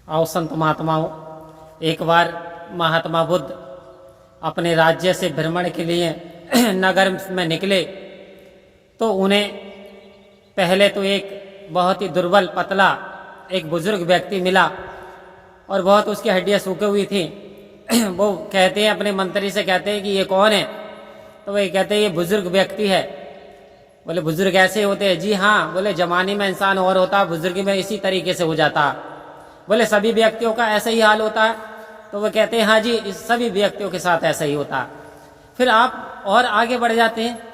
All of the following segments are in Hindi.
आओ संत महात्माओं, एक बार महात्मा बुद्ध अपने राज्य से भ्रमण के लिए नगर में निकले तो उन्हें पहले तो एक बहुत ही दुर्बल पतला एक बुजुर्ग व्यक्ति मिला और बहुत उसकी हड्डियां सूखी हुई थी। वो कहते हैं, अपने मंत्री से कहते हैं कि ये कौन है? तो वही कहते हैं ये बुजुर्ग व्यक्ति है। बोले बुजुर्ग ऐसे होते हैं? जी हाँ। बोले जवानी में इंसान और होता, बुजुर्गी में इसी तरीके से हो जाता। बोले सभी व्यक्तियों का ऐसा ही हाल होता है? तो वो कहते हैं हाँ जी, इस सभी व्यक्तियों के साथ ऐसा ही होता है। फिर आप और आगे बढ़ जाते हैं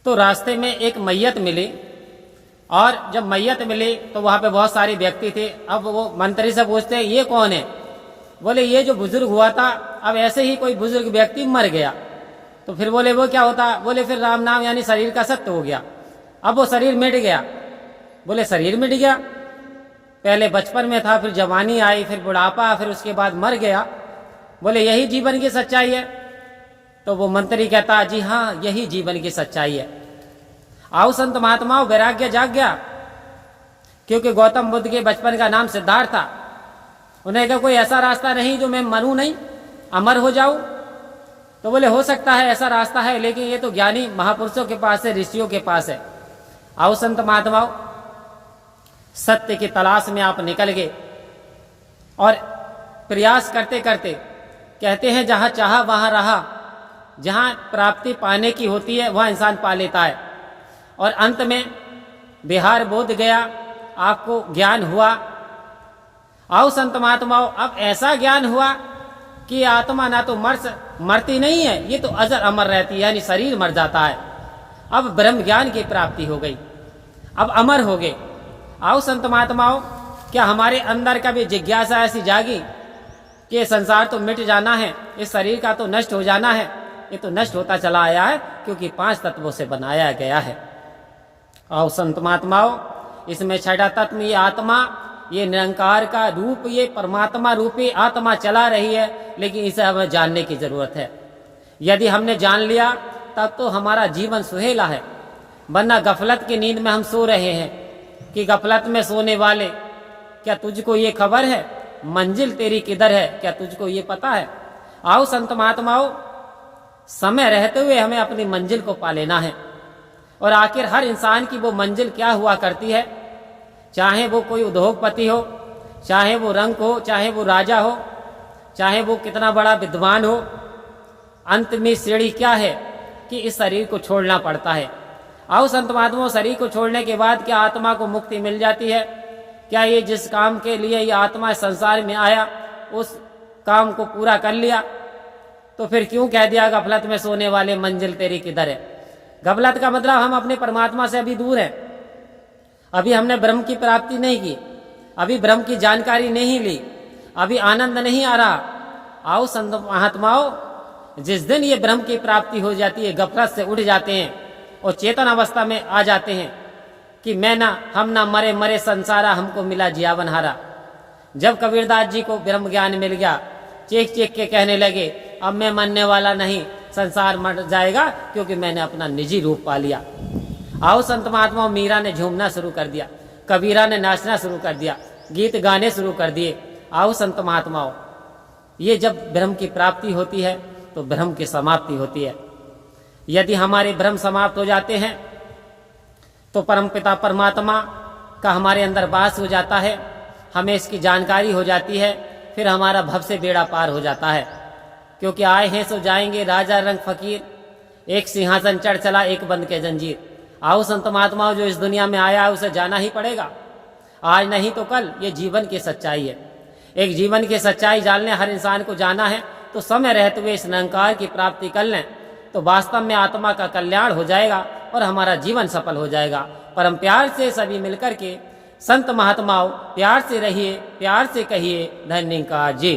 तो रास्ते में एक मैयत मिली, और जब मैयत मिली तो वहां पे बहुत सारे व्यक्ति थे। अब वो मंत्री से पूछते हैं ये कौन है? बोले ये जो बुजुर्ग हुआ था, अब ऐसे ही कोई बुजुर्ग व्यक्ति मर गया। तो फिर बोले वो क्या होता? बोले फिर राम नाम यानी शरीर का सत्य हो गया। अब वो शरीर मिट गया। बोले शरीर मिट गया? पहले बचपन में था, फिर जवानी आई, फिर बुढ़ापा, फिर उसके बाद मर गया। बोले यही जीवन की सच्चाई है? तो वो मंत्री कहता जी हाँ, यही जीवन की सच्चाई है। आओ संत महात्माओं, वैराग्य जाग गया, क्योंकि गौतम बुद्ध के बचपन का नाम सिद्धार्थ था। उन्हें कहा कोई ऐसा रास्ता नहीं जो मैं मरूं नहीं, अमर हो जाऊं? तो बोले हो सकता है ऐसा रास्ता है, लेकिन ये तो ज्ञानी महापुरुषों के पास है, ऋषियों के पास है। आओ संत महात्माओं, सत्य की तलाश में आप निकल गए और प्रयास करते करते कहते हैं जहां चाहा वहां रहा। जहां प्राप्ति पाने की होती है वहां इंसान पा लेता है। और अंत में बिहार बोध गया, आपको ज्ञान हुआ। आओ संत महात्माओं, अब ऐसा ज्ञान हुआ कि आत्मा ना तो मरती नहीं है, ये तो अजर अमर रहती है, यानी शरीर मर जाता है। अब ब्रह्म ज्ञान की प्राप्ति हो गई, अब अमर हो गए। आओ संत महात्माओं, क्या हमारे अंदर का भी जिज्ञासा ऐसी जागी कि ये संसार तो मिट जाना है, इस शरीर का तो नष्ट हो जाना है? ये तो नष्ट होता चला आया है, क्योंकि 5 तत्वों से बनाया गया है। आओ संत महात्माओं, इसमें छठा तत्व ये आत्मा, ये निरंकार का रूप, ये परमात्मा रूपी आत्मा चला रही है, लेकिन इसे हमें जानने की जरूरत है। यदि हमने जान लिया तब तो हमारा जीवन सुहेला है, वरना गफलत की नींद में हम सो रहे हैं। कि गफलत में सोने वाले, क्या तुझको ये खबर है मंजिल तेरी किधर है? क्या तुझको ये पता है? आओ संत महात्माओं, समय रहते हुए हमें अपनी मंजिल को पा लेना है। और आखिर हर इंसान की वो मंजिल क्या हुआ करती है? चाहे वो कोई उद्योगपति हो, चाहे वो रंक हो, चाहे वो राजा हो, चाहे वो कितना बड़ा विद्वान हो, अंत में सीढ़ी क्या है कि इस शरीर को छोड़ना पड़ता है। आओ संत महात्माओं, शरीर को छोड़ने के बाद क्या आत्मा को मुक्ति मिल जाती है? क्या ये जिस काम के लिए ये आत्मा संसार में आया उस काम को पूरा कर लिया? तो फिर क्यों कह दिया गफलत में सोने वाले मंजिल तेरी किधर है? गफलत का मतलब हम अपने परमात्मा से अभी दूर हैं, अभी हमने ब्रह्म की प्राप्ति नहीं की, अभी ब्रह्म की जानकारी नहीं ली, अभी आनंद नहीं आ रहा। आओ संत महात्माओं, जिस दिन ये ब्रह्म की प्राप्ति हो जाती है, गफलत से उठ जाते हैं और चेतन अवस्था में आ जाते हैं कि मैं ना, हम ना मरे मरे संसारा, हमको मिला जियावन हारा। जब कबीरदास जी को ब्रह्म ज्ञान मिल गया, चीख चीख के कहने लगे अब मैं मरने वाला नहीं, संसार मर जाएगा, क्योंकि मैंने अपना निजी रूप पा लिया। आओ संत महात्माओं, मीरा ने झूमना शुरू कर दिया, कबीरा ने नाचना शुरू कर दिया, गीत गाने शुरू कर दिए। आओ संत महात्माओं, ये जब ब्रह्म की प्राप्ति होती है तो ब्रह्म की समाप्ति होती है। यदि हमारे ब्रह्म समाप्त हो जाते हैं तो परमपिता परमात्मा का हमारे अंदर वास हो जाता है, हमें इसकी जानकारी हो जाती है, फिर हमारा भव से बेड़ा पार हो जाता है। क्योंकि आए हैं सो जाएंगे, राजा रंग फकीर, एक सिंहासन चढ़ चला एक बंद के जंजीर। आओ संत महात्माओं, जो इस दुनिया में आया है उसे जाना ही पड़ेगा, आज नहीं तो कल। ये जीवन की सच्चाई है। एक जीवन की सच्चाई जानने हर इंसान को जाना है, तो समय रहते हुए इस निरंकार की प्राप्ति कर लें तो वास्तव में आत्मा का कल्याण हो जाएगा और हमारा जीवन सफल हो जाएगा। परम प्यार से सभी मिलकर के संत महात्माओं, प्यार से रहिए, प्यार से कहिए, धन्यवाद जी।